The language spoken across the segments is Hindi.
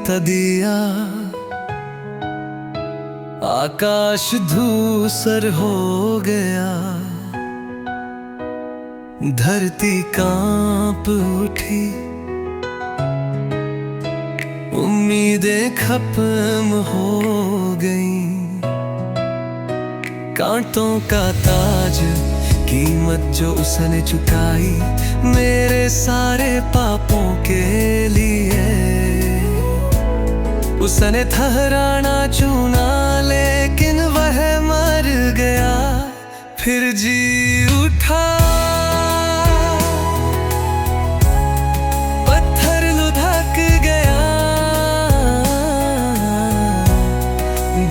था दिया, आकाश धूसर हो गया, धरती कांप उठी, उम्मीदें खत्म हो गई। कांटों का ताज, कीमत जो उसने चुकाई मेरे सारे पापों के लिए। उसने ठहराना चुना लेकिन वह मर गया, फिर जी उठा। पत्थर लुढ़क गया,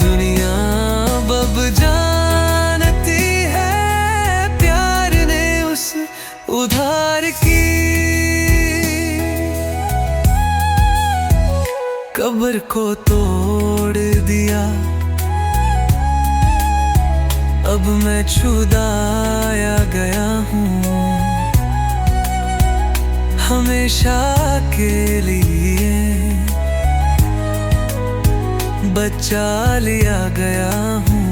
दुनिया अब जानती है प्यार ने उस उधार की। कब्र को तोड़ दिया, अब मैं छुड़ाया गया हूँ, हमेशा के लिए बचा लिया गया हूँ।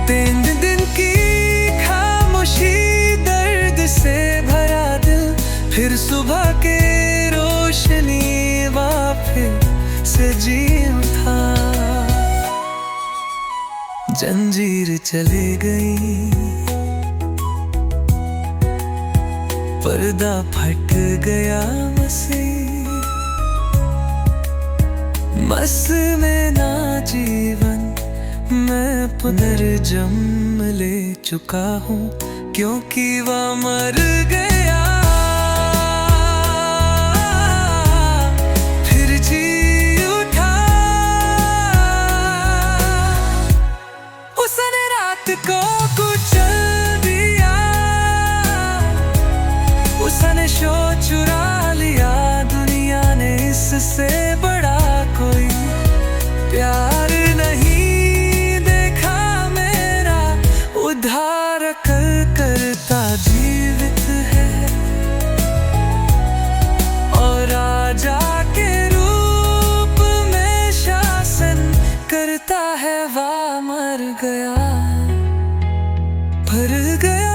3 दिन की खामोशी, दर्द से भरा दिल, फिर सुबह के रोशनी वापस से जी उठा। जंजीर चली गई, पर्दा फट गया, मस में ना जीवन मैं पुनर्जन्म ले चुका हूँ, क्योंकि वह मर गया। फिर जी उठा, उसने रात को कुचल दिया, उसने शो चुरा लिया। दुनिया ने इससे बड़ा कोई प्यार नहीं देखा मेरा। उद्धारक करता जीवित है, और राजा के रूप में शासन करता है। वह मर गया, भर गया